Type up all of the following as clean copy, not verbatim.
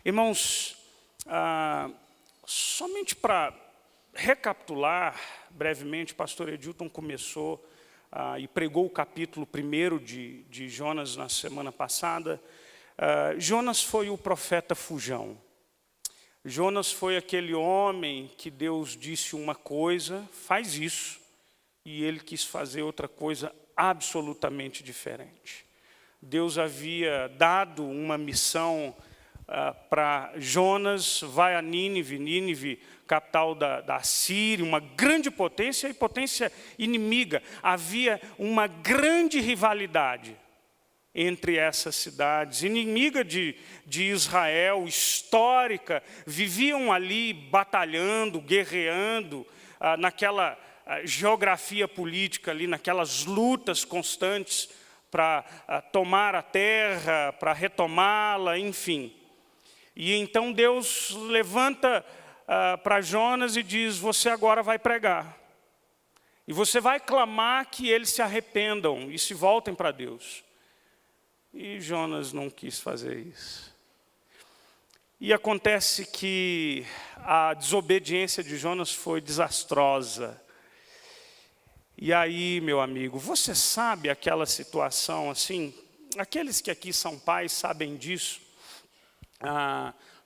Irmãos, somente para recapitular brevemente, o pastor Edilton começou e pregou o capítulo 1 de Jonas na semana passada. Jonas foi o profeta fujão. Jonas foi aquele homem que Deus disse uma coisa, faz isso, e ele quis fazer outra coisa absolutamente diferente. Deus havia dado uma missão para Jonas, vai a Nínive, capital da Síria, uma grande potência e potência inimiga. Havia uma grande rivalidade entre essas cidades, inimiga de Israel, histórica, viviam ali batalhando, guerreando, naquela geografia política ali, naquelas lutas constantes para tomar a terra, para retomá-la, enfim. E então Deus levanta para Jonas e diz: você agora vai pregar. E você vai clamar que eles se arrependam e se voltem para Deus. E Jonas não quis fazer isso. E acontece que a desobediência de Jonas foi desastrosa. E aí, meu amigo, você sabe aquela situação assim? Aqueles que aqui são pais sabem disso.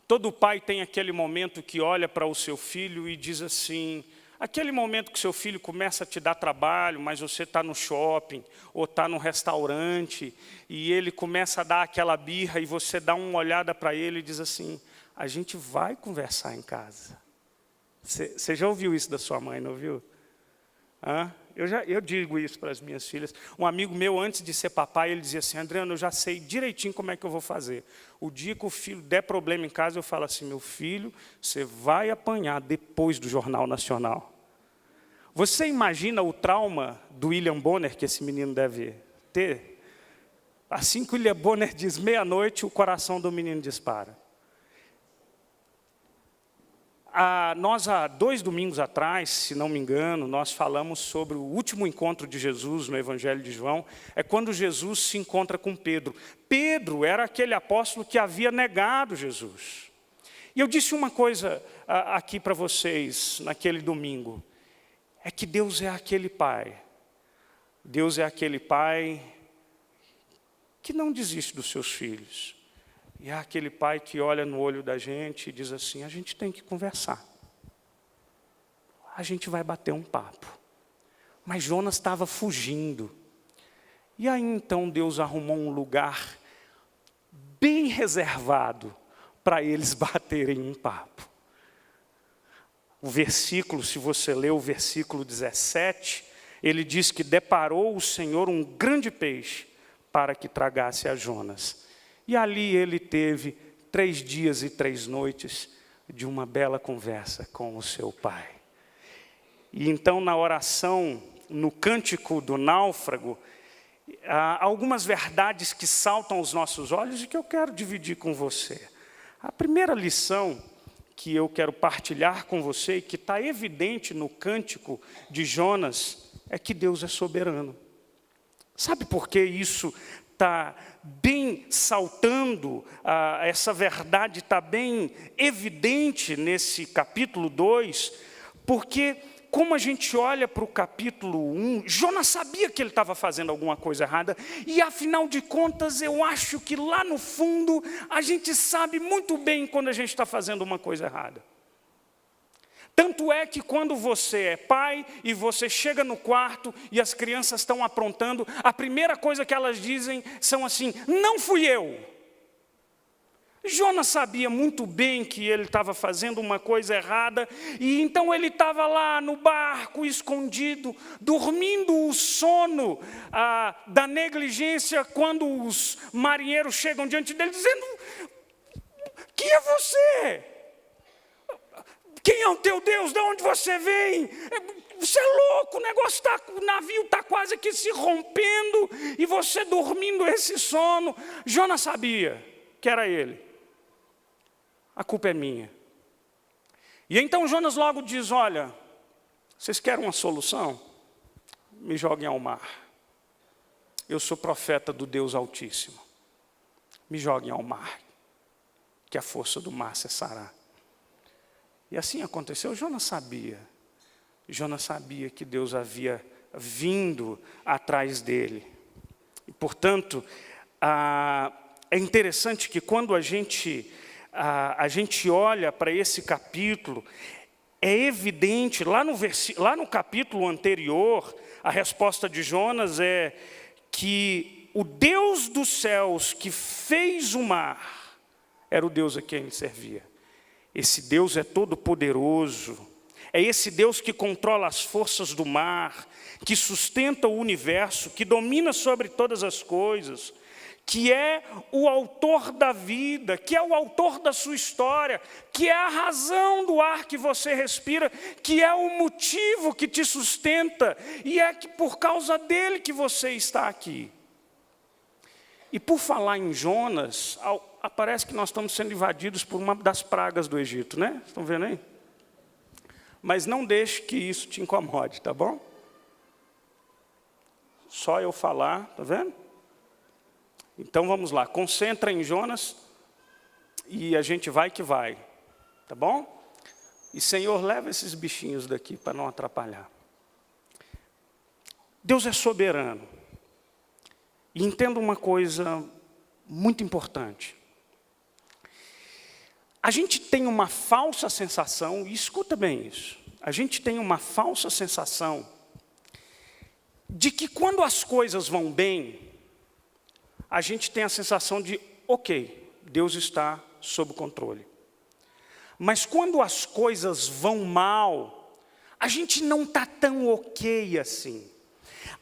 Todo pai tem aquele momento que olha para o seu filho e diz assim, aquele momento que seu filho começa a te dar trabalho, mas você está no shopping, ou está no restaurante, e ele começa a dar aquela birra, e você dá uma olhada para ele e diz assim, a gente vai conversar em casa. Você já ouviu isso da sua mãe, não ouviu? Eu digo isso para as minhas filhas. Um amigo meu, antes de ser papai, ele dizia assim, Adriano, eu já sei direitinho como é que eu vou fazer. O dia que o filho der problema em casa, eu falo assim, meu filho, você vai apanhar depois do Jornal Nacional. Você imagina o trauma do William Bonner que esse menino deve ter? Assim que o William Bonner diz meia-noite, o coração do menino dispara. Nós, há 2 domingos atrás, se não me engano, nós falamos sobre o último encontro de Jesus no Evangelho de João. É quando Jesus se encontra com Pedro. Pedro era aquele apóstolo que havia negado Jesus. E eu disse uma coisa aqui para vocês, naquele domingo. É que Deus é aquele Pai. Deus é aquele Pai que não desiste dos seus filhos. E é aquele pai que olha no olho da gente e diz assim, a gente tem que conversar. A gente vai bater um papo. Mas Jonas estava fugindo. E aí então Deus arrumou um lugar bem reservado para eles baterem um papo. O versículo, se você ler o versículo 17, ele diz que deparou o Senhor um grande peixe para que tragasse a Jonas. E ali ele teve 3 dias e 3 noites de uma bela conversa com o seu pai. E então na oração, no cântico do náufrago, há algumas verdades que saltam aos nossos olhos e que eu quero dividir com você. A primeira lição que eu quero partilhar com você, e que está evidente no cântico de Jonas, é que Deus é soberano. Sabe por que isso está bem saltando, essa verdade está bem evidente nesse capítulo 2, porque como a gente olha para o capítulo 1, Jonas sabia que ele estava fazendo alguma coisa errada, e afinal de contas eu acho que lá no fundo a gente sabe muito bem quando a gente está fazendo uma coisa errada. Tanto é que quando você é pai e você chega no quarto e as crianças estão aprontando, a primeira coisa que elas dizem são assim, não fui eu. Jonas sabia muito bem que ele estava fazendo uma coisa errada, e então ele estava lá no barco, escondido, dormindo o sono da negligência, quando os marinheiros chegam diante dele dizendo, quem é você? Quem é o teu Deus? De onde você vem? Você é louco, o navio está quase que se rompendo, e você dormindo esse sono. Jonas sabia que era ele. A culpa é minha. E então Jonas logo diz, olha, vocês querem uma solução? Me joguem ao mar. Eu sou profeta do Deus Altíssimo. Me joguem ao mar. que a força do mar cessará. E assim aconteceu. Jonas sabia que Deus havia vindo atrás dele. E, portanto, é interessante que quando a gente olha para esse capítulo, é evidente, lá no capítulo anterior, a resposta de Jonas é que o Deus dos céus que fez o mar era o Deus a quem ele servia. Esse Deus é todo poderoso, é esse Deus que controla as forças do mar, que sustenta o universo, que domina sobre todas as coisas, que é o autor da vida, que é o autor da sua história, que é a razão do ar que você respira, que é o motivo que te sustenta, e é que por causa dele que você está aqui. E por falar em Jonas, parece que nós estamos sendo invadidos por uma das pragas do Egito, né? Estão vendo aí? Mas não deixe que isso te incomode, tá bom? Só eu falar, tá vendo? Então vamos lá, concentra em Jonas e a gente vai que vai, tá bom? E Senhor, leva esses bichinhos daqui para não atrapalhar. Deus é soberano. E entenda uma coisa muito importante. A gente tem uma falsa sensação, e escuta bem isso, a gente tem uma falsa sensação de que quando as coisas vão bem, a gente tem a sensação de, ok, Deus está sob controle. Mas quando as coisas vão mal, a gente não está tão ok assim.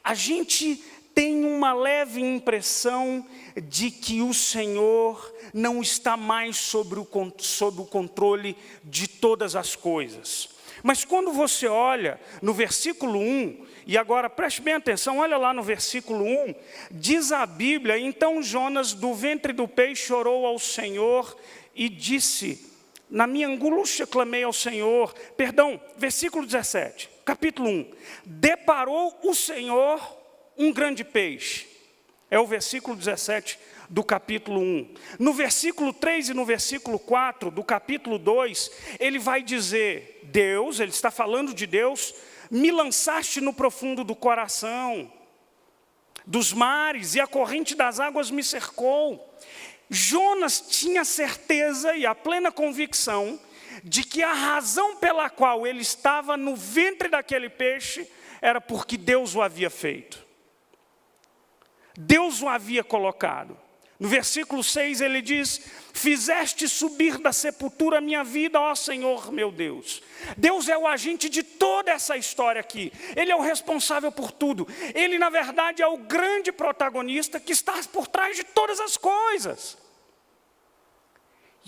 A gente tem uma leve impressão de que o Senhor não está mais sob o controle de todas as coisas. Mas quando você olha no versículo 1, e agora preste bem atenção, olha lá no versículo 1, diz a Bíblia, então Jonas do ventre do peixe orou ao Senhor e disse, na minha angústia clamei ao Senhor, versículo 17, capítulo 1, deparou o Senhor um grande peixe, é o versículo 17 do capítulo 1. No versículo 3 e no versículo 4 do capítulo 2, ele vai dizer, Deus, ele está falando de Deus, me lançaste no profundo do coração, dos mares, e a corrente das águas me cercou. Jonas tinha certeza e a plena convicção de que a razão pela qual ele estava no ventre daquele peixe era porque Deus o havia feito. Deus o havia colocado. No versículo 6 ele diz, fizeste subir da sepultura a minha vida, ó Senhor meu Deus. Deus é o agente de toda essa história aqui. Ele é o responsável por tudo. Ele, na verdade, é o grande protagonista que está por trás de todas as coisas.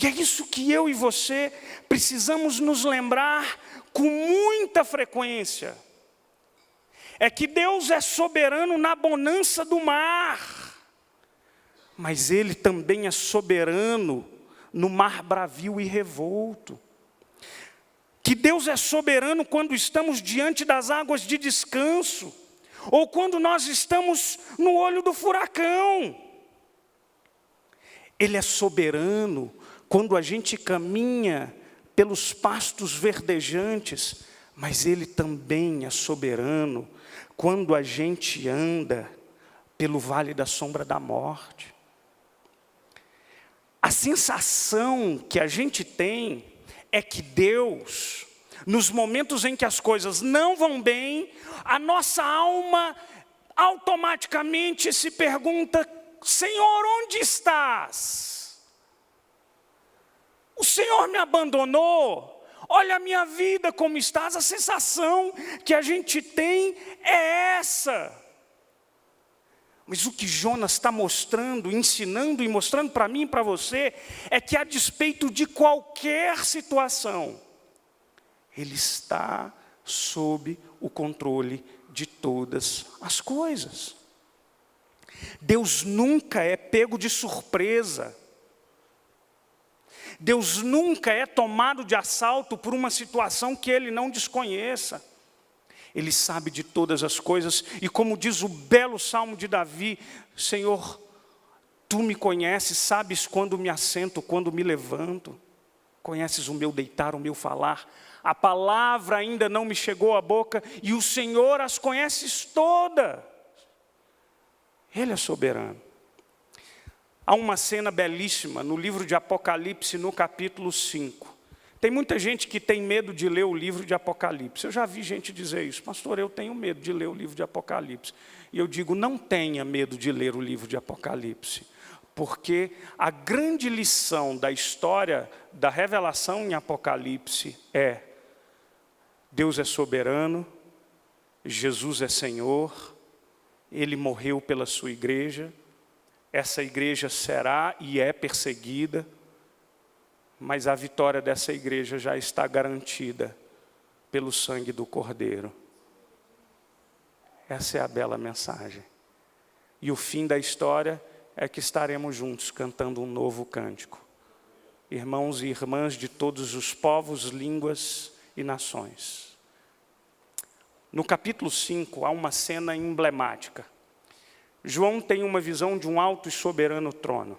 E é isso que eu e você precisamos nos lembrar com muita frequência. É que Deus é soberano na bonança do mar, mas Ele também é soberano no mar bravio e revolto. Que Deus é soberano quando estamos diante das águas de descanso, ou quando nós estamos no olho do furacão. Ele é soberano quando a gente caminha pelos pastos verdejantes, mas Ele também é soberano quando a gente anda pelo vale da sombra da morte. A sensação que a gente tem é que Deus, nos momentos em que as coisas não vão bem, a nossa alma automaticamente se pergunta, Senhor, onde estás? O Senhor me abandonou? Olha a minha vida como está. A sensação que a gente tem é essa. Mas o que Jonas está mostrando, ensinando e mostrando para mim e para você, é que a despeito de qualquer situação, ele está sob o controle de todas as coisas. Deus nunca é pego de surpresa. Deus nunca é tomado de assalto por uma situação que Ele não desconheça. Ele sabe de todas as coisas, e como diz o belo Salmo de Davi, Senhor, Tu me conheces, sabes quando me assento, quando me levanto. Conheces o meu deitar, o meu falar. A palavra ainda não me chegou à boca e o Senhor as conheces todas. Ele é soberano. Há uma cena belíssima no livro de Apocalipse, no capítulo 5. Tem muita gente que tem medo de ler o livro de Apocalipse. Eu já vi gente dizer isso. Pastor, eu tenho medo de ler o livro de Apocalipse. E eu digo, não tenha medo de ler o livro de Apocalipse. Porque a grande lição da história da revelação em Apocalipse é: Deus é soberano, Jesus é Senhor, Ele morreu pela sua igreja, essa igreja será e é perseguida, mas a vitória dessa igreja já está garantida pelo sangue do Cordeiro. Essa é a bela mensagem. E o fim da história é que estaremos juntos cantando um novo cântico. Irmãos e irmãs de todos os povos, línguas e nações. No capítulo 5 há uma cena emblemática. João tem uma visão de um alto e soberano trono.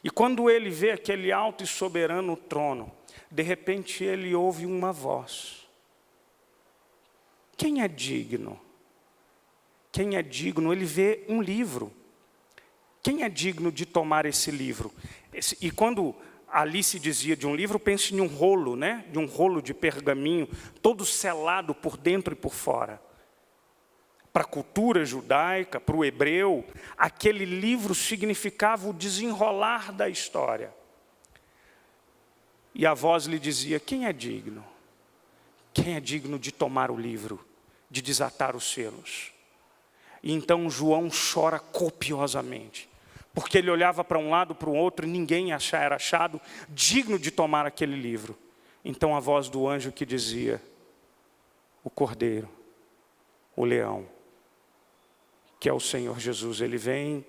E quando ele vê aquele alto e soberano trono, de repente ele ouve uma voz. Quem é digno? Quem é digno? Ele vê um livro. Quem é digno de tomar esse livro? E quando ali se dizia de um livro, pense em um rolo, né? De um rolo de pergaminho, todo selado por dentro e por fora. Para a cultura judaica, para o hebreu, aquele livro significava o desenrolar da história. E a voz lhe dizia, quem é digno? Quem é digno de tomar o livro, de desatar os selos? E então João chora copiosamente, porque ele olhava para um lado, para o outro, e ninguém era achado digno de tomar aquele livro. Então a voz do anjo que dizia, o Cordeiro, o Leão, que é o Senhor Jesus, ele vem,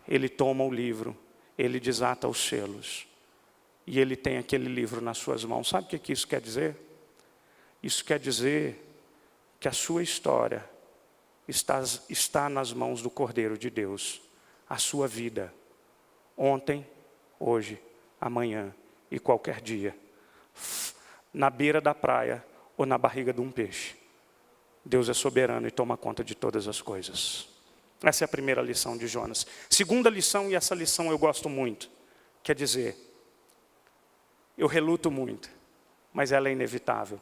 ele toma o livro, ele desata os selos, e ele tem aquele livro nas suas mãos. Sabe o que isso quer dizer? Isso quer dizer que a sua história está nas mãos do Cordeiro de Deus. A sua vida, ontem, hoje, amanhã e qualquer dia, na beira da praia ou na barriga de um peixe. Deus é soberano e toma conta de todas as coisas. Essa é a primeira lição de Jonas. Segunda lição, e essa lição eu gosto muito, quer dizer, eu reluto muito, mas ela é inevitável,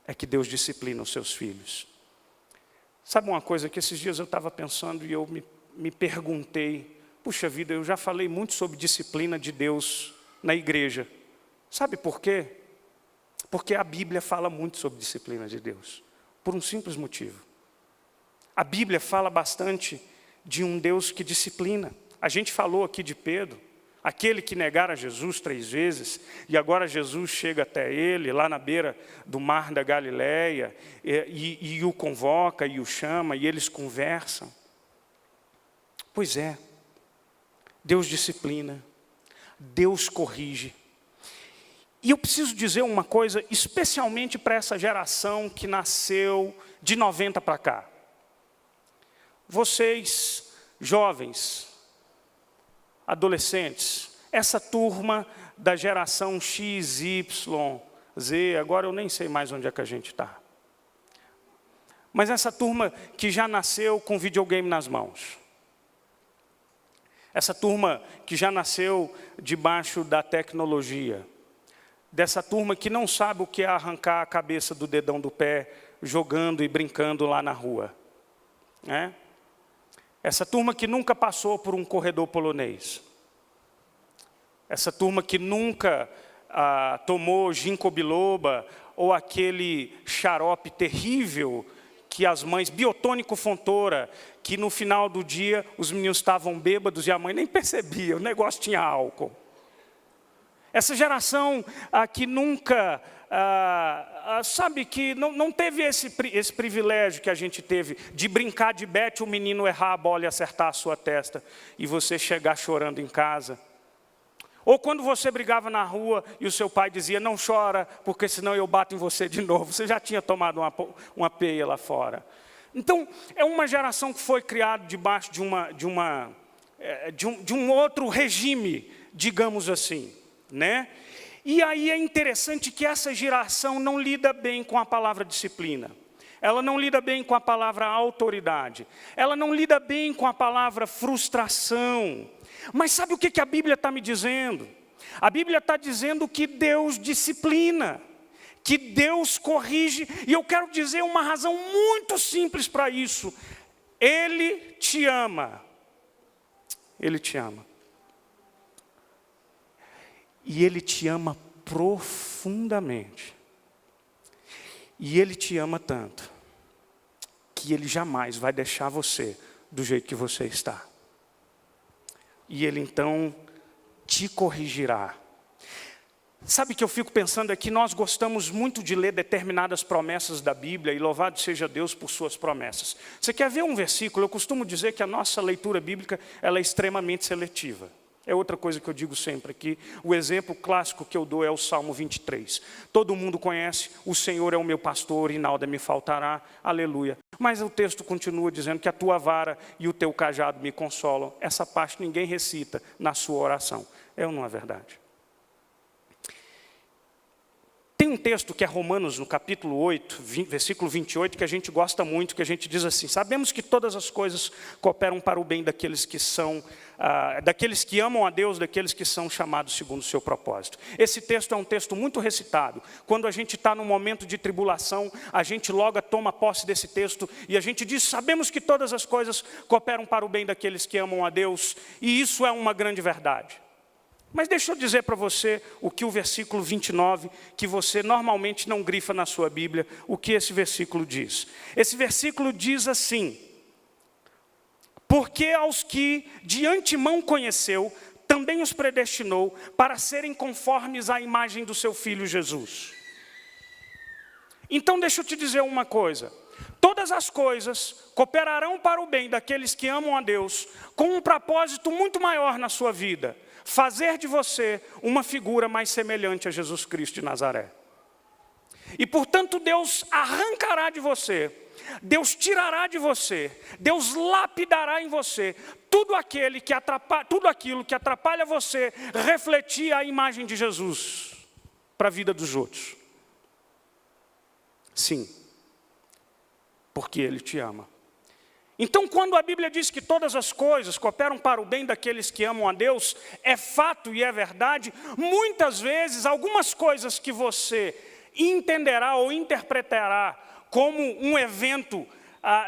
é que Deus disciplina os seus filhos. Sabe uma coisa que esses dias eu estava pensando e eu me perguntei, puxa vida, eu já falei muito sobre disciplina de Deus na igreja. Sabe por quê? Porque a Bíblia fala muito sobre disciplina de Deus, por um simples motivo. A Bíblia fala bastante de um Deus que disciplina. A gente falou aqui de Pedro, aquele que negara Jesus 3 vezes, e agora Jesus chega até ele, lá na beira do mar da Galileia, e o convoca, e o chama, e eles conversam. Pois é, Deus disciplina, Deus corrige. E eu preciso dizer uma coisa, especialmente para essa geração que nasceu de 90 para cá. Vocês, jovens, adolescentes, essa turma da geração X, Y, Z, agora eu nem sei mais onde é que a gente está. Mas essa turma que já nasceu com videogame nas mãos. Essa turma que já nasceu debaixo da tecnologia. Dessa turma que não sabe o que é arrancar a cabeça do dedão do pé, jogando e brincando lá na rua. Né? Essa turma que nunca passou por um corredor polonês. Essa turma que nunca tomou ginkgo biloba ou aquele xarope terrível que as mães, biotônico fontoura, que no final do dia os meninos estavam bêbados e a mãe nem percebia, o negócio tinha álcool. Essa geração que nunca, sabe, que não teve esse privilégio que a gente teve, de brincar de bete, o menino errar a bola e acertar a sua testa, e você chegar chorando em casa. Ou quando você brigava na rua e o seu pai dizia, não chora, porque senão eu bato em você de novo. Você já tinha tomado uma peia lá fora. Então, é uma geração que foi criada debaixo de uma de um outro regime, digamos assim, né? E aí é interessante que essa geração não lida bem com a palavra disciplina. Ela não lida bem com a palavra autoridade. Ela não lida bem com a palavra frustração. Mas sabe o que a Bíblia está me dizendo? A Bíblia está dizendo que Deus disciplina, que Deus corrige. E eu quero dizer uma razão muito simples para isso. Ele te ama. Ele te ama. E Ele te ama profundamente. E Ele te ama tanto, que Ele jamais vai deixar você do jeito que você está. E Ele então te corrigirá. Sabe que eu fico pensando aqui, nós gostamos muito de ler determinadas promessas da Bíblia, e louvado seja Deus por suas promessas. Você quer ver um versículo? Eu costumo dizer que a nossa leitura bíblica ela é extremamente seletiva. É outra coisa que eu digo sempre aqui. O exemplo clássico que eu dou é o Salmo 23. Todo mundo conhece, o Senhor é o meu pastor e nada me faltará, aleluia. Mas o texto continua dizendo que a tua vara e o teu cajado me consolam. Essa parte ninguém recita na sua oração. É ou não é verdade? Tem um texto que é Romanos, no capítulo 8, versículo 28, que a gente gosta muito, que a gente diz assim: sabemos que todas as coisas cooperam para o bem daqueles que amam a Deus, daqueles que são chamados segundo o seu propósito. Esse texto é um texto muito recitado. Quando a gente está num momento de tribulação, a gente logo toma posse desse texto e a gente diz: sabemos que todas as coisas cooperam para o bem daqueles que amam a Deus, e isso é uma grande verdade. Mas deixa eu dizer para você o que o versículo 29, que você normalmente não grifa na sua Bíblia, o que esse versículo diz. Esse versículo diz assim: porque aos que de antemão conheceu, também os predestinou para serem conformes à imagem do seu Filho Jesus. Então deixa eu te dizer uma coisa. Todas as coisas cooperarão para o bem daqueles que amam a Deus, com um propósito muito maior na sua vida: fazer de você uma figura mais semelhante a Jesus Cristo de Nazaré. E portanto Deus arrancará de você, Deus tirará de você, Deus lapidará em você tudo aquilo que atrapalha você refletir a imagem de Jesus para a vida dos outros. Sim, porque Ele te ama. Então, quando a Bíblia diz que todas as coisas cooperam para o bem daqueles que amam a Deus, é fato e é verdade. Muitas vezes, algumas coisas que você entenderá ou interpretará como um evento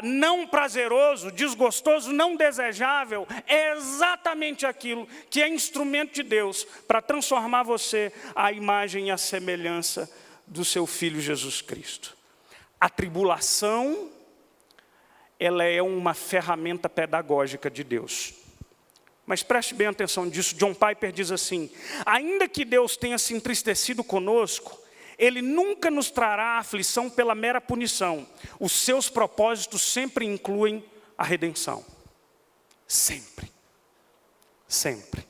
não prazeroso, desgostoso, não desejável, é exatamente aquilo que é instrumento de Deus para transformar você à imagem e à semelhança do seu Filho Jesus Cristo. A tribulação, ela é uma ferramenta pedagógica de Deus. Mas preste bem atenção disso. John Piper diz assim: ainda que Deus tenha se entristecido conosco, Ele nunca nos trará aflição pela mera punição. Os seus propósitos sempre incluem a redenção. Sempre. Sempre.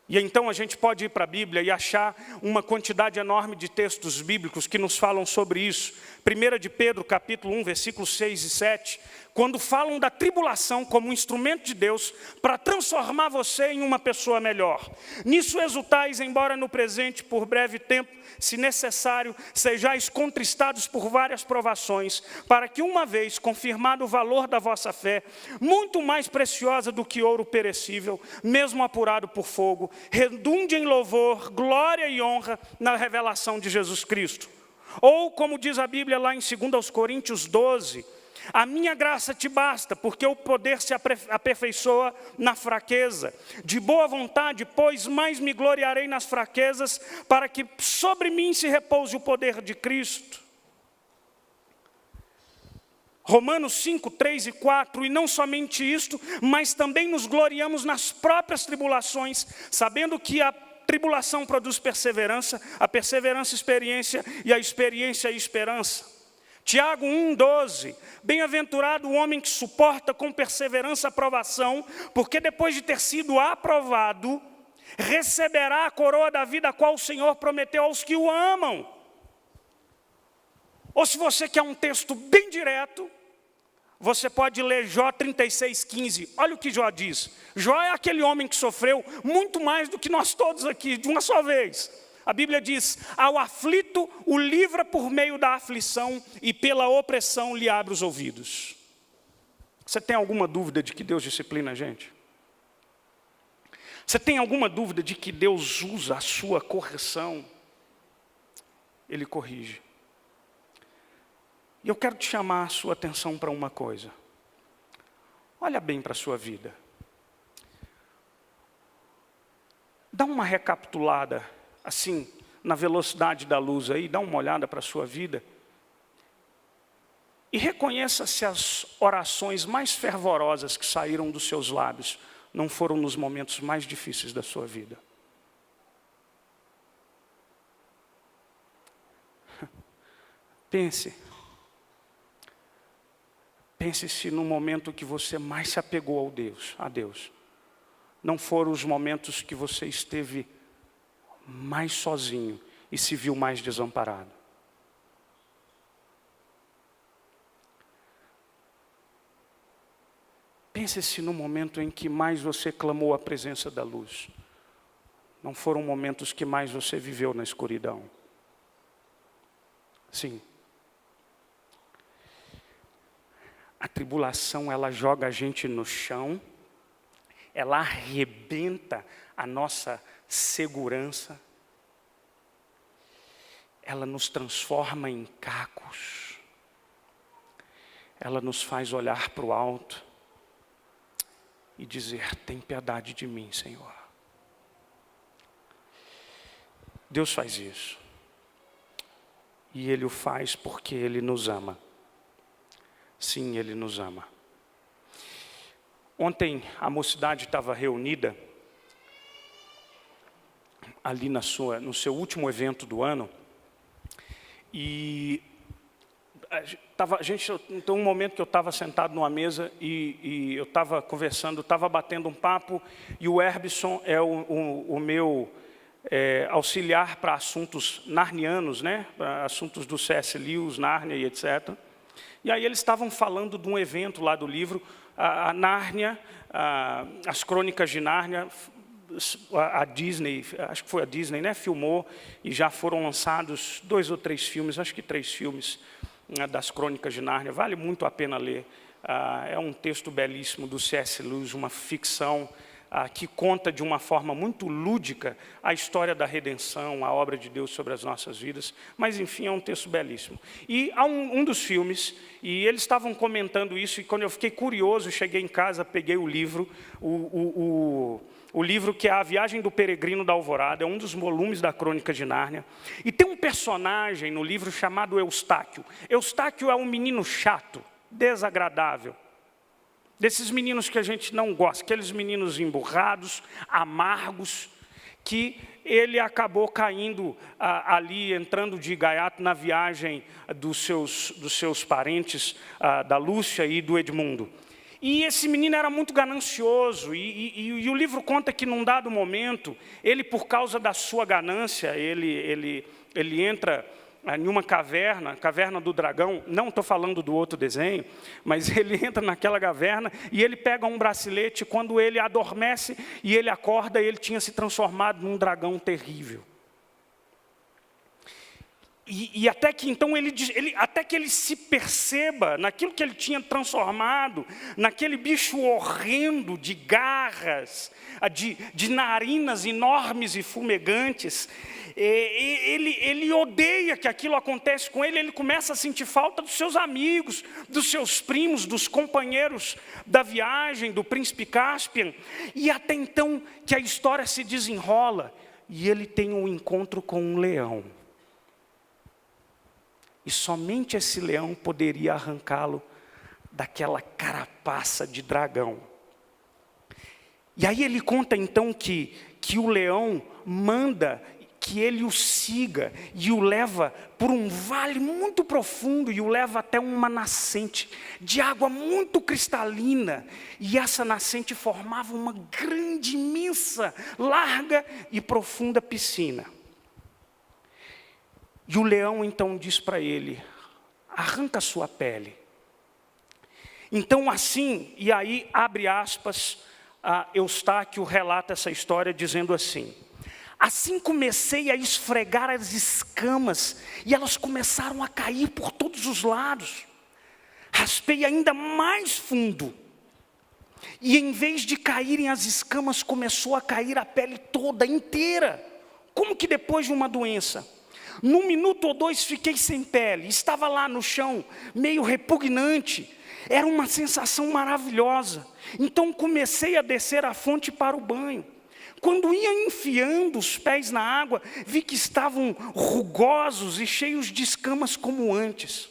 E então a gente pode ir para a Bíblia e achar uma quantidade enorme de textos bíblicos que nos falam sobre isso. 1 de Pedro, capítulo 1, versículos 6 e 7, quando falam da tribulação como um instrumento de Deus para transformar você em uma pessoa melhor. Nisso exultais, embora no presente, por breve tempo, se necessário, sejais contristados por várias provações, para que uma vez confirmado o valor da vossa fé, muito mais preciosa do que ouro perecível, mesmo apurado por fogo, redunde em louvor, glória e honra na revelação de Jesus Cristo. Ou, como diz a Bíblia lá em 2 Coríntios 12, a minha graça te basta, porque o poder se aperfeiçoa na fraqueza. De boa vontade, pois, mais me gloriarei nas fraquezas, para que sobre mim se repouse o poder de Cristo. Romanos 5, 3 e 4, e não somente isto, mas também nos gloriamos nas próprias tribulações, sabendo que a tribulação produz perseverança, a perseverança experiência, e a experiência esperança. Tiago 1,12, bem-aventurado o homem que suporta com perseverança a provação, porque depois de ter sido aprovado, receberá a coroa da vida a qual o Senhor prometeu aos que o amam. Ou se você quer um texto bem direto, Você pode ler Jó 36:15. Olha o que Jó diz. Jó é aquele homem que sofreu muito mais do que nós todos aqui, de uma só vez. A Bíblia diz: ao aflito o livra por meio da aflição e pela opressão lhe abre os ouvidos. Você tem alguma dúvida de que Deus disciplina a gente? Você tem alguma dúvida de que Deus usa a sua correção? Ele corrige. E eu quero te chamar a sua atenção para uma coisa. Olha bem para a sua vida. Dá uma recapitulada, assim, na velocidade da luz aí, dá uma olhada para a sua vida. E reconheça se as orações mais fervorosas que saíram dos seus lábios não foram nos momentos mais difíceis da sua vida. Pense se no momento que você mais se apegou a Deus, não foram os momentos que você esteve mais sozinho e se viu mais desamparado. Pense se no momento em que mais você clamou a presença da luz, não foram momentos que mais você viveu na escuridão. Sim. A tribulação, ela joga a gente no chão, ela arrebenta a nossa segurança, ela nos transforma em cacos, ela nos faz olhar para o alto e dizer: tem piedade de mim, Senhor. Deus faz isso, e Ele o faz porque Ele nos ama. Sim, Ele nos ama. Ontem a mocidade estava reunida ali no seu último evento do ano. E então um momento que eu estava sentado numa mesa e eu estava conversando, estava batendo um papo, e o Herbson é o meu auxiliar para assuntos narnianos, né? Para assuntos do C.S. Lewis, Nárnia e etc. E aí eles estavam falando de um evento lá do livro, a Nárnia, as Crônicas de Nárnia. A Disney, acho que foi a Disney, né, filmou, e já foram lançados 2 ou 3 filmes, acho que 3 filmes, das Crônicas de Nárnia. Vale muito a pena ler. É um texto belíssimo do C.S. Lewis, uma ficção que conta de uma forma muito lúdica a história da redenção, a obra de Deus sobre as nossas vidas. Mas, enfim, é um texto belíssimo. E há um dos filmes, e eles estavam comentando isso, e quando eu fiquei curioso, cheguei em casa, peguei o livro, o livro que é A Viagem do Peregrino da Alvorada, é um dos volumes da Crônica de Nárnia. E tem um personagem no livro chamado Eustáquio. Eustáquio é um menino chato, desagradável. Desses meninos que a gente não gosta, aqueles meninos emburrados, amargos, que ele acabou caindo ali, entrando de gaiato na viagem dos seus parentes, da Lúcia e do Edmundo. E esse menino era muito ganancioso, e o livro conta que num dado momento, ele, por causa da sua ganância, ele entra em uma caverna do dragão. Não estou falando do outro desenho, mas ele entra naquela caverna e ele pega um bracelete. Quando ele adormece e ele acorda, ele tinha se transformado num dragão terrível. E até que então até que ele se perceba naquilo que ele tinha transformado, naquele bicho horrendo de garras, de narinas enormes e fumegantes, ele odeia que aquilo acontece com ele. Ele começa a sentir falta dos seus amigos, dos seus primos, dos companheiros da viagem, do príncipe Caspian. E até então que a história se desenrola, e ele tem um encontro com um leão. E somente esse leão poderia arrancá-lo daquela carapaça de dragão. E aí ele conta então que o leão manda que ele o siga e o leva por um vale muito profundo e o leva até uma nascente de água muito cristalina. E essa nascente formava uma grande, imensa, larga e profunda piscina. E o leão então diz para ele: arranca a sua pele. Então assim, e aí abre aspas, Eustáquio relata essa história dizendo assim: assim comecei a esfregar as escamas, e elas começaram a cair por todos os lados. Raspei ainda mais fundo, e em vez de caírem as escamas, começou a cair a pele toda, inteira, como que depois de uma doença. Num minuto ou dois fiquei sem pele, estava lá no chão, meio repugnante. Era uma sensação maravilhosa. Então comecei a descer a fonte para o banho. Quando ia enfiando os pés na água, vi que estavam rugosos e cheios de escamas como antes.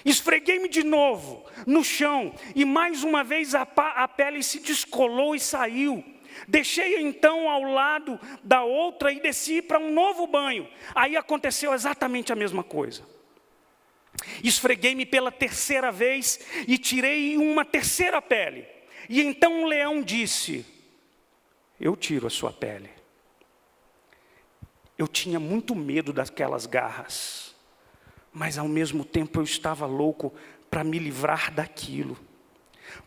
Esfreguei-me de novo no chão, e mais uma vez a pele se descolou e saiu. Deixei-a então ao lado da outra e desci para um novo banho. Aí aconteceu exatamente a mesma coisa. Esfreguei-me pela terceira vez e tirei uma terceira pele. E então o leão disse: eu tiro a sua pele. Eu tinha muito medo daquelas garras, mas ao mesmo tempo eu estava louco para me livrar daquilo.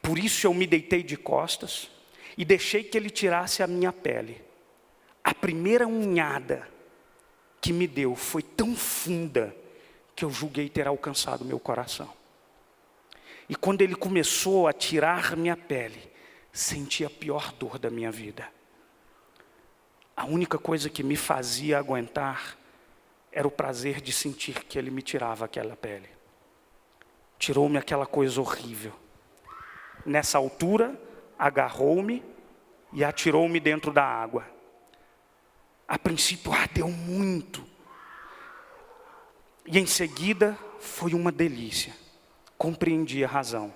Por isso eu me deitei de costas e deixei que ele tirasse a minha pele. A primeira unhada que me deu foi tão funda que eu julguei ter alcançado meu coração. E quando ele começou a tirar minha pele, senti a pior dor da minha vida. A única coisa que me fazia aguentar era o prazer de sentir que ele me tirava aquela pele. Tirou-me aquela coisa horrível. Nessa altura, agarrou-me e atirou-me dentro da água. A princípio ardeu muito. E em seguida foi uma delícia. Compreendi a razão.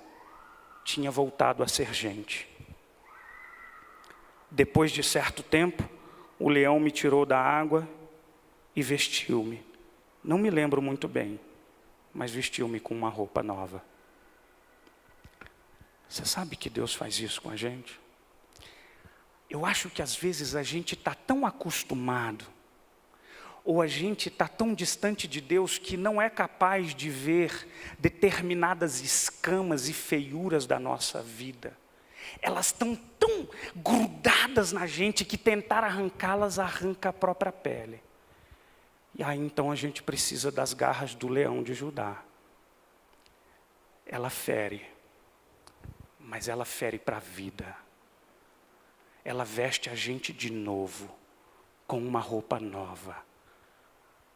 Tinha voltado a ser gente. Depois de certo tempo, o leão me tirou da água e vestiu-me. Não me lembro muito bem, mas vestiu-me com uma roupa nova. Você sabe que Deus faz isso com a gente? Eu acho que às vezes a gente está tão acostumado, ou a gente está tão distante de Deus que não é capaz de ver determinadas escamas e feiuras da nossa vida. Elas estão tão grudadas na gente que tentar arrancá-las arranca a própria pele. E aí então a gente precisa das garras do leão de Judá. Ela fere, mas ela fere para a vida. Ela veste a gente de novo, com uma roupa nova,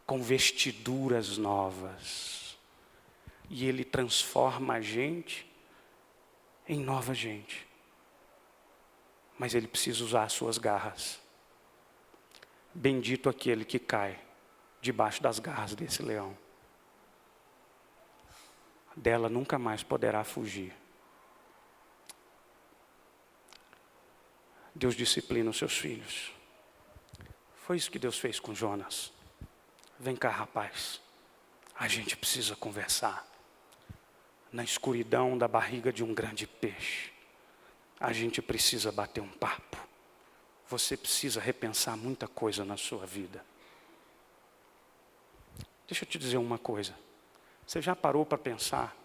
com vestiduras novas. E ele transforma a gente em nova gente. Mas ele precisa usar as suas garras. Bendito aquele que cai debaixo das garras desse leão. Dela nunca mais poderá fugir. Deus disciplina os seus filhos. Foi isso que Deus fez com Jonas. Vem cá, rapaz. A gente precisa conversar. Na escuridão da barriga de um grande peixe, a gente precisa bater um papo. Você precisa repensar muita coisa na sua vida. Deixa eu te dizer uma coisa. Você já parou para pensar?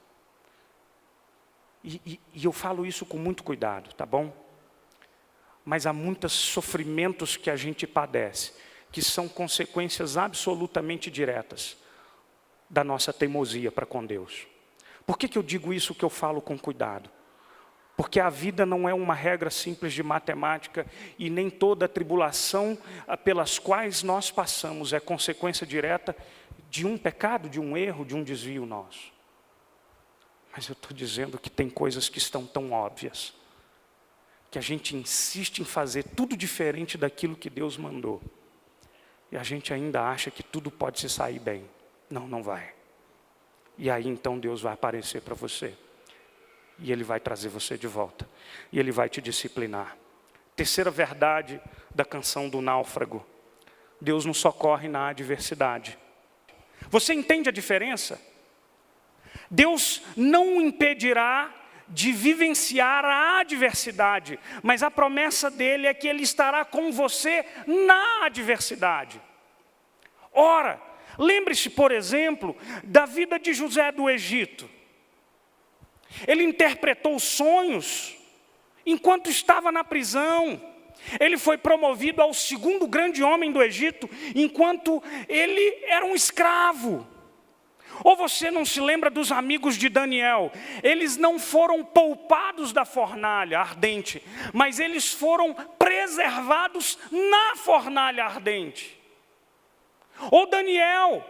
E eu falo isso com muito cuidado, tá bom? Mas há muitos sofrimentos que a gente padece, que são consequências absolutamente diretas da nossa teimosia para com Deus. Por que eu digo isso que eu falo com cuidado? Porque a vida não é uma regra simples de matemática e nem toda a tribulação pelas quais nós passamos é consequência direta de um pecado, de um erro, de um desvio nosso. Mas eu estou dizendo que tem coisas que estão tão óbvias, que a gente insiste em fazer tudo diferente daquilo que Deus mandou. E a gente ainda acha que tudo pode se sair bem. Não, não vai. E aí então Deus vai aparecer para você. E Ele vai trazer você de volta. E Ele vai te disciplinar. Terceira verdade da canção do náufrago. Deus nos socorre na adversidade. Você entende a diferença? Deus não o impedirá de vivenciar a adversidade, mas a promessa dele é que Ele estará com você na adversidade. Ora, lembre-se, por exemplo, da vida de José do Egito. Ele interpretou sonhos enquanto estava na prisão. Ele foi promovido ao segundo grande homem do Egito, enquanto ele era um escravo. Ou você não se lembra dos amigos de Daniel? Eles não foram poupados da fornalha ardente, mas eles foram preservados na fornalha ardente. Ou Daniel,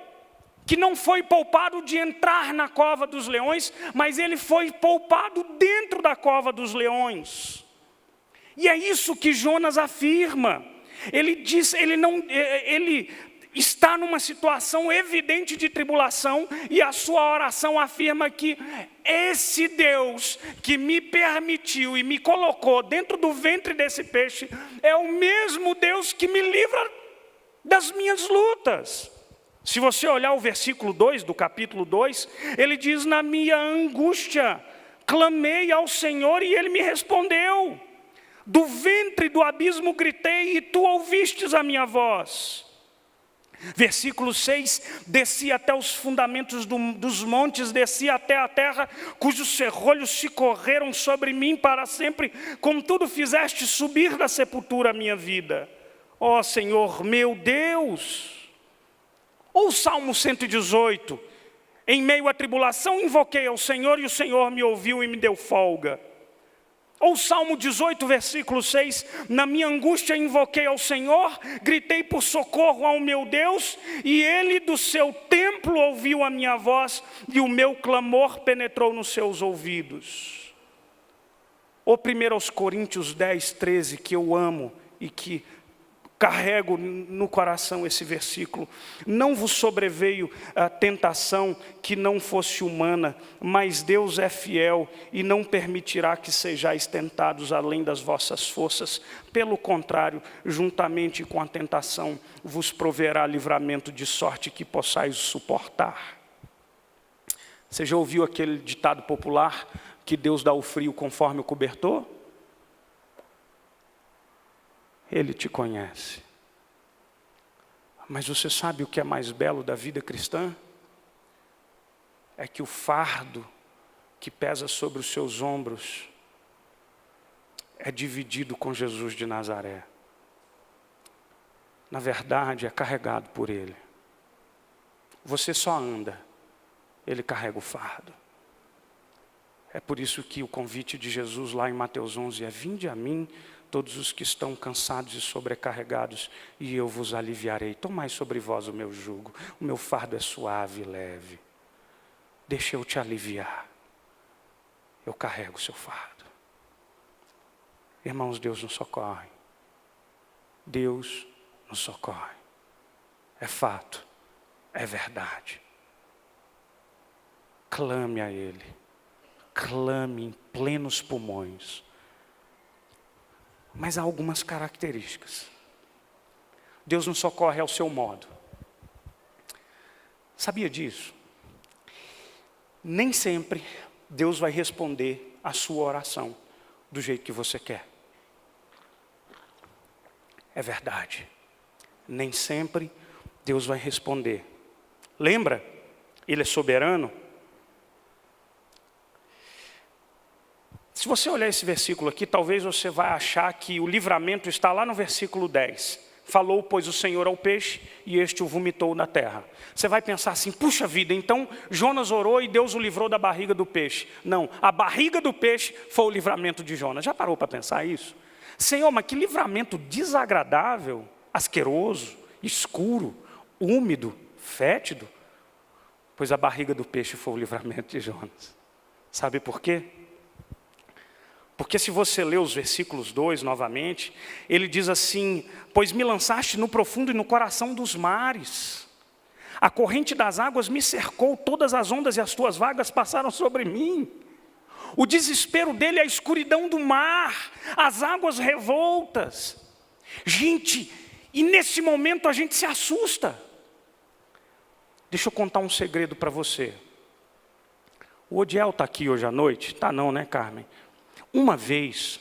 que não foi poupado de entrar na cova dos leões, mas ele foi poupado dentro da cova dos leões. E é isso que Jonas afirma. Ele diz, ele está numa situação evidente de tribulação, e a sua oração afirma que esse Deus que me permitiu e me colocou dentro do ventre desse peixe, é o mesmo Deus que me livra das minhas lutas. Se você olhar o versículo 2 do capítulo 2, ele diz: na minha angústia, clamei ao Senhor e Ele me respondeu. Do ventre do abismo gritei e Tu ouvistes a minha voz. Versículo 6, desci até os fundamentos dos montes, desci até a terra, cujos serrolhos se correram sobre mim para sempre, contudo fizeste subir da sepultura a minha vida. Ó Senhor meu Deus. Ou o Salmo 118, em meio à tribulação invoquei ao Senhor e o Senhor me ouviu e me deu folga. Ou o Salmo 18, versículo 6, na minha angústia invoquei ao Senhor, gritei por socorro ao meu Deus, e Ele do seu templo ouviu a minha voz, e o meu clamor penetrou nos seus ouvidos. Ou 1 Coríntios 10, 13, que eu amo e que carrego no coração esse versículo. Não vos sobreveio a tentação que não fosse humana, mas Deus é fiel e não permitirá que sejais tentados além das vossas forças. Pelo contrário, juntamente com a tentação, vos proverá livramento de sorte que possais suportar. Você já ouviu aquele ditado popular que Deus dá o frio conforme o cobertor? Ele te conhece. Mas você sabe o que é mais belo da vida cristã? É que o fardo que pesa sobre os seus ombros é dividido com Jesus de Nazaré. Na verdade, é carregado por Ele. Você só anda, Ele carrega o fardo. É por isso que o convite de Jesus lá em Mateus 11 é: vinde a mim, todos os que estão cansados e sobrecarregados, e eu vos aliviarei. Tomai sobre vós o meu jugo, o meu fardo é suave e leve. Deixa eu te aliviar. Eu carrego o seu fardo. Irmãos, Deus nos socorre. Deus nos socorre. É fato, é verdade. Clame a Ele. Clame em plenos pulmões. Mas há algumas características. Deus nos socorre ao seu modo. Sabia disso? Nem sempre Deus vai responder a sua oração do jeito que você quer. É verdade. Nem sempre Deus vai responder. Lembra? Ele é soberano. Se você olhar esse versículo aqui, talvez você vai achar que o livramento está lá no versículo 10. Falou, pois, o Senhor ao peixe, e este o vomitou na terra. Você vai pensar assim: puxa vida, então Jonas orou e Deus o livrou da barriga do peixe. Não, a barriga do peixe foi o livramento de Jonas. Já parou para pensar isso? Senhor, mas que livramento desagradável, asqueroso, escuro, úmido, fétido. Pois a barriga do peixe foi o livramento de Jonas. Sabe por quê? Porque se você ler os versículos 2 novamente, ele diz assim: pois me lançaste no profundo e no coração dos mares. A corrente das águas me cercou, todas as ondas e as tuas vagas passaram sobre mim. O desespero dele é a escuridão do mar, as águas revoltas. Gente, e nesse momento a gente se assusta. Deixa eu contar um segredo para você. O Odiel está aqui hoje à noite? Tá não, né, Carmen? Uma vez,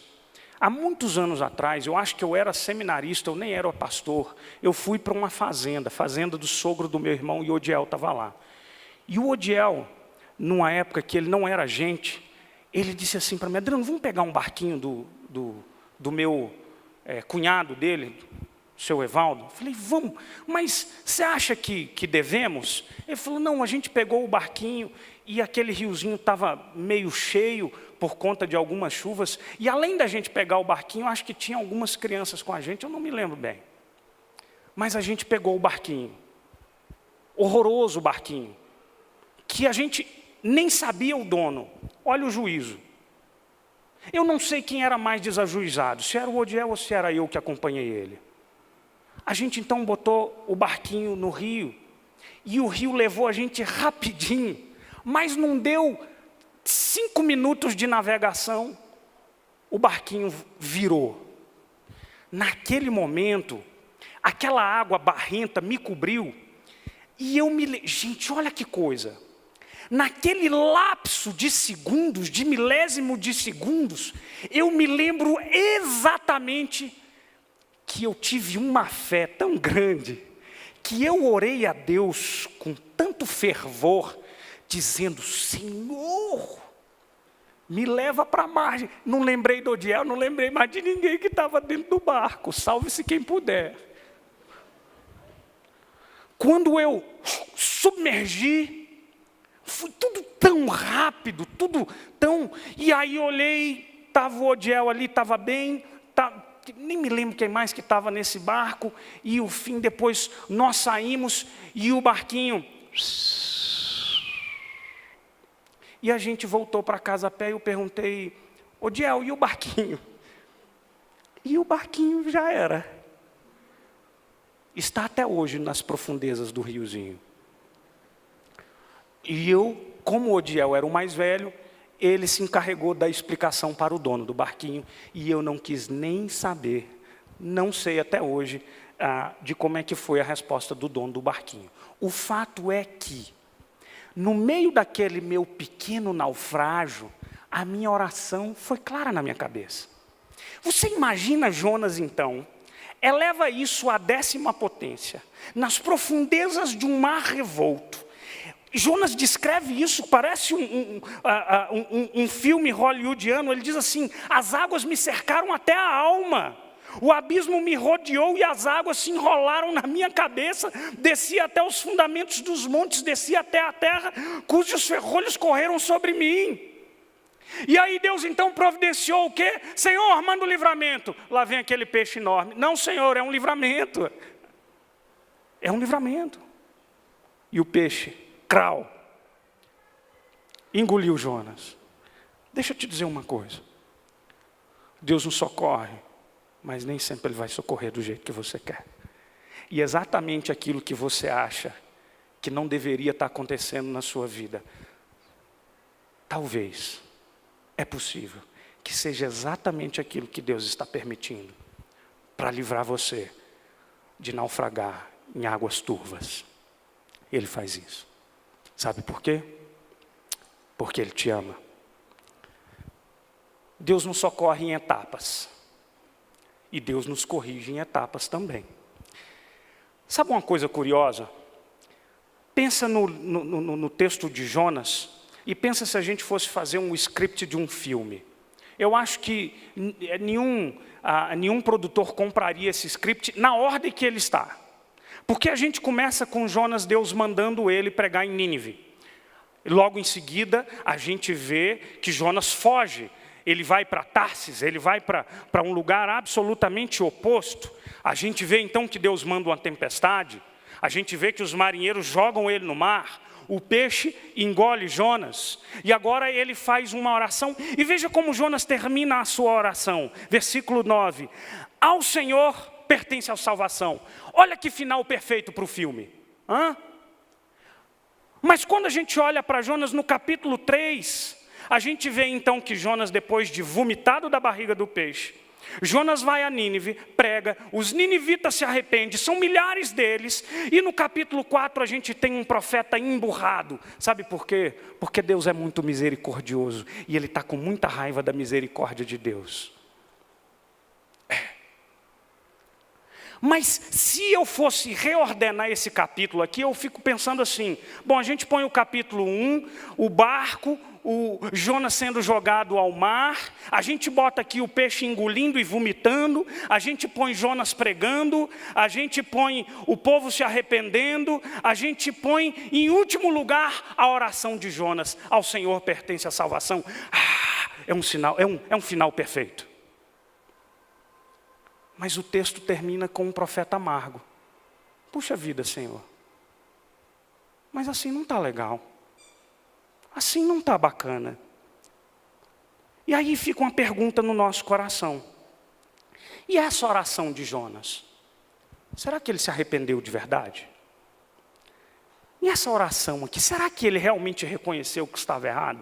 há muitos anos atrás, eu acho que eu era seminarista, eu nem era pastor, eu fui para uma fazenda do sogro do meu irmão, e o Odiel estava lá. E o Odiel, numa época que ele não era gente, ele disse assim para mim: Adriano, vamos pegar um barquinho do meu cunhado dele, seu Evaldo? Eu falei: vamos, mas você acha que devemos? Ele falou: não, a gente pegou o barquinho e aquele riozinho estava meio cheio por conta de algumas chuvas, e além da gente pegar o barquinho, acho que tinha algumas crianças com a gente, eu não me lembro bem. Mas a gente pegou o barquinho, horroroso barquinho, que a gente nem sabia o dono. Olha o juízo. Eu não sei quem era mais desajuizado, se era o Odiel ou se era eu que acompanhei ele. A gente então botou o barquinho no rio, e o rio levou a gente rapidinho, mas não deu 5 minutos de navegação, o barquinho virou. Naquele momento, aquela água barrenta me cobriu, e gente, olha que coisa. Naquele lapso de segundos, de milésimo de segundos, eu me lembro exatamente que eu tive uma fé tão grande, que eu orei a Deus com tanto fervor, dizendo: Senhor, me leva para a margem. Não lembrei do Odiel, não lembrei mais de ninguém que estava dentro do barco, salve-se quem puder. Quando eu submergi, foi tudo tão rápido, tudo tão... E aí olhei, estava o Odiel ali, estava bem, nem me lembro quem mais que estava nesse barco, e o fim, depois nós saímos, e o barquinho... E a gente voltou para casa a pé, e eu perguntei: Odiel, e o barquinho? E o barquinho já era. Está até hoje nas profundezas do riozinho. E eu, como o Odiel era o mais velho, ele se encarregou da explicação para o dono do barquinho, e eu não quis nem saber, não sei até hoje, de como é que foi a resposta do dono do barquinho. O fato é que, no meio daquele meu pequeno naufrágio, a minha oração foi clara na minha cabeça. Você imagina Jonas então, eleva isso à 10ª potência, nas profundezas de um mar revolto. Jonas descreve isso, parece um filme hollywoodiano. Ele diz assim: as águas me cercaram até a alma, o abismo me rodeou e as águas se enrolaram na minha cabeça, descia até os fundamentos dos montes, descia até a terra, cujos ferrolhos correram sobre mim. E aí Deus então providenciou o quê? Senhor, manda o livramento. Lá vem aquele peixe enorme. Não, Senhor, é um livramento. É um livramento. E o peixe, crau, engoliu Jonas. Deixa eu te dizer uma coisa. Deus nos socorre, mas nem sempre Ele vai socorrer do jeito que você quer. E exatamente aquilo que você acha que não deveria estar acontecendo na sua vida, talvez, é possível que seja exatamente aquilo que Deus está permitindo para livrar você de naufragar em águas turvas. Ele faz isso. Sabe por quê? Porque Ele te ama. Deus nos socorre em etapas. E Deus nos corrige em etapas também. Sabe uma coisa curiosa? Pensa no texto de Jonas, e pensa se a gente fosse fazer um script de um filme. Eu acho que nenhum produtor compraria esse script na ordem que ele está. Porque a gente começa com Jonas, Deus mandando ele pregar em Nínive. Logo em seguida, a gente vê que Jonas foge. Ele vai para Tarsis, ele vai para um lugar absolutamente oposto. A gente vê então que Deus manda uma tempestade. A gente vê que os marinheiros jogam ele no mar. O peixe engole Jonas. E agora ele faz uma oração. E veja como Jonas termina a sua oração. Versículo 9. Ao Senhor pertence a salvação. Olha que final perfeito para o filme. Mas quando a gente olha para Jonas no capítulo 3... a gente vê então que Jonas, depois de vomitado da barriga do peixe, Jonas vai a Nínive, prega, os ninivitas se arrependem, são milhares deles, e no capítulo 4 a gente tem um profeta emburrado. Sabe por quê? Porque Deus é muito misericordioso, e ele está com muita raiva da misericórdia de Deus. Mas se eu fosse reordenar esse capítulo aqui, eu fico pensando assim, bom, a gente põe o capítulo 1, o barco, o Jonas sendo jogado ao mar, a gente bota aqui o peixe engolindo e vomitando, a gente põe Jonas pregando, a gente põe o povo se arrependendo, a gente põe, em último lugar, a oração de Jonas, ao Senhor pertence a salvação. É um sinal, é um final perfeito. Mas o texto termina com um profeta amargo. Puxa vida, Senhor. Mas assim não está legal. Assim não está bacana. E aí fica uma pergunta no nosso coração. E essa oração de Jonas? Será que ele se arrependeu de verdade? E essa oração aqui, será que ele realmente reconheceu que estava errado?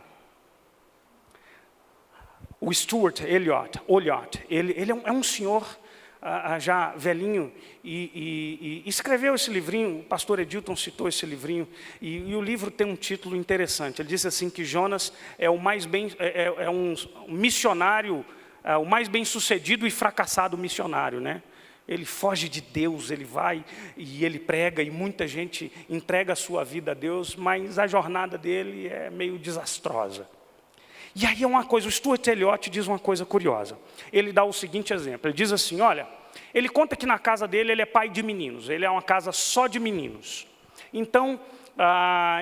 O Stuart Elliott, ele é um senhor já velhinho, e escreveu esse livrinho, o pastor Edilton citou esse livrinho, e o livro tem um título interessante. Ele diz assim que Jonas é o mais bem, é um missionário, o mais bem sucedido e fracassado missionário, né? Ele foge de Deus, ele vai e ele prega, e muita gente entrega a sua vida a Deus, mas a jornada dele é meio desastrosa. E aí é uma coisa, o Stuart Elliott diz uma coisa curiosa. Ele dá o seguinte exemplo, ele diz assim, olha, ele conta que na casa dele ele é pai de meninos, ele é uma casa só de meninos. Então,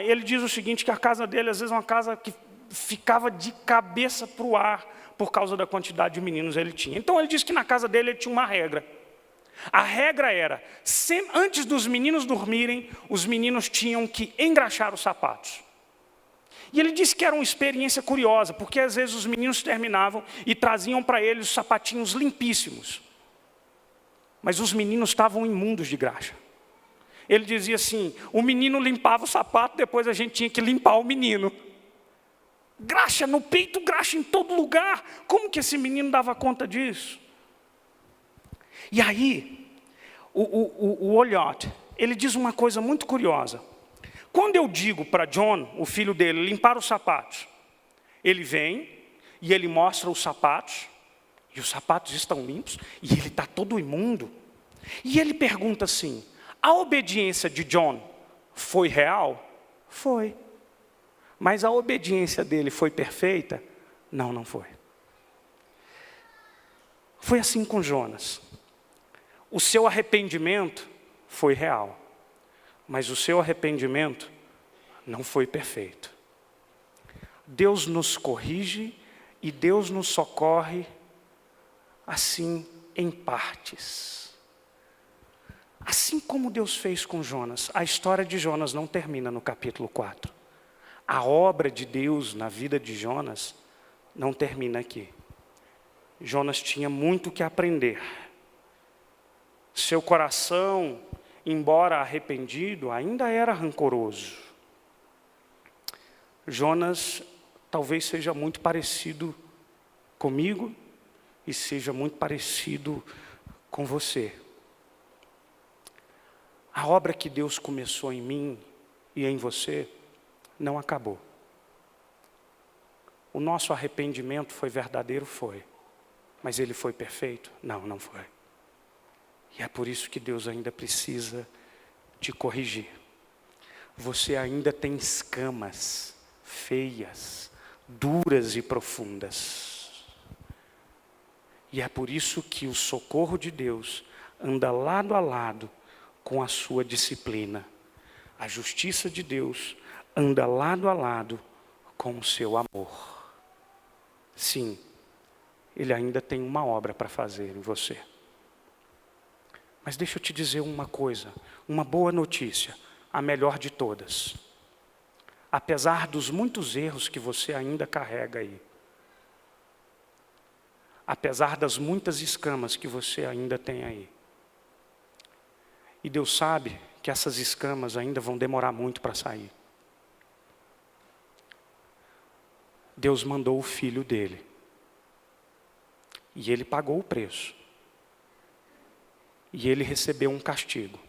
ele diz o seguinte, que a casa dele às vezes é uma casa que ficava de cabeça para o ar, por causa da quantidade de meninos que ele tinha. Então ele diz que na casa dele ele tinha uma regra. A regra era, antes dos meninos dormirem, os meninos tinham que engraxar os sapatos. E ele disse que era uma experiência curiosa, porque às vezes os meninos terminavam e traziam para ele os sapatinhos limpíssimos. Mas os meninos estavam imundos de graxa. Ele dizia assim, o menino limpava o sapato, depois a gente tinha que limpar o menino. Graxa no peito, graxa em todo lugar. Como que esse menino dava conta disso? E aí, o Olhot, ele diz uma coisa muito curiosa. Quando eu digo para John, o filho dele, limpar os sapatos, ele vem e ele mostra os sapatos, e os sapatos estão limpos, e ele está todo imundo. E ele pergunta assim, a obediência de John foi real? Foi. Mas a obediência dele foi perfeita? Não, não foi. Foi assim com Jonas. O seu arrependimento foi real. Mas o seu arrependimento não foi perfeito. Deus nos corrige e Deus nos socorre assim em partes. Assim como Deus fez com Jonas, a história de Jonas não termina no capítulo 4. A obra de Deus na vida de Jonas não termina aqui. Jonas tinha muito que aprender. Seu coração, embora arrependido, ainda era rancoroso. Jonas talvez seja muito parecido comigo e seja muito parecido com você. A obra que Deus começou em mim e em você não acabou. O nosso arrependimento foi verdadeiro? Foi. Mas ele foi perfeito? Não, não foi. E é por isso que Deus ainda precisa te corrigir. Você ainda tem escamas feias, duras e profundas. E é por isso que o socorro de Deus anda lado a lado com a sua disciplina. A justiça de Deus anda lado a lado com o seu amor. Sim, Ele ainda tem uma obra para fazer em você. Mas deixa eu te dizer uma coisa, uma boa notícia, a melhor de todas. Apesar dos muitos erros que você ainda carrega aí, apesar das muitas escamas que você ainda tem aí, e Deus sabe que essas escamas ainda vão demorar muito para sair. Deus mandou o Filho dele, e Ele pagou o preço. E Ele recebeu um castigo,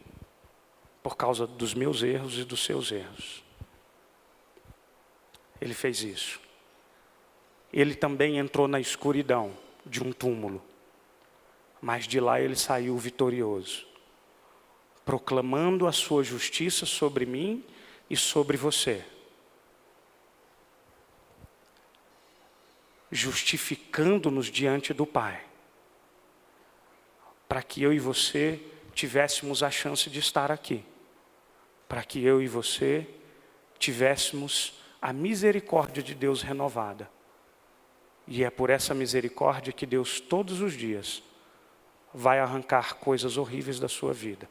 por causa dos meus erros e dos seus erros. Ele fez isso. Ele também entrou na escuridão de um túmulo, mas de lá Ele saiu vitorioso. proclamando a sua justiça sobre mim e sobre você, justificando-nos diante do Pai, para que eu e você tivéssemos a chance de estar aqui, para que eu e você tivéssemos a misericórdia de Deus renovada. E é por essa misericórdia que Deus todos os dias vai arrancar coisas horríveis da sua vida.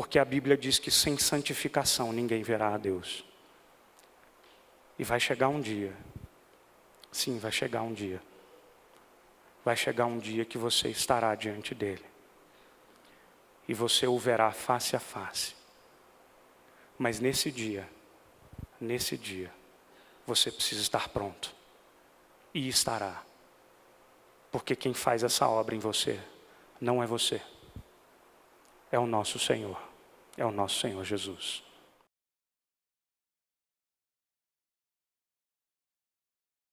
Porque a Bíblia diz que sem santificação ninguém verá a Deus. E vai chegar um dia, sim, vai chegar um dia. Vai chegar um dia que você estará diante dele. E você o verá face a face. Mas nesse dia, você precisa estar pronto. E estará. Porque quem faz essa obra em você, não é você. É o nosso Senhor. É o nosso Senhor Jesus.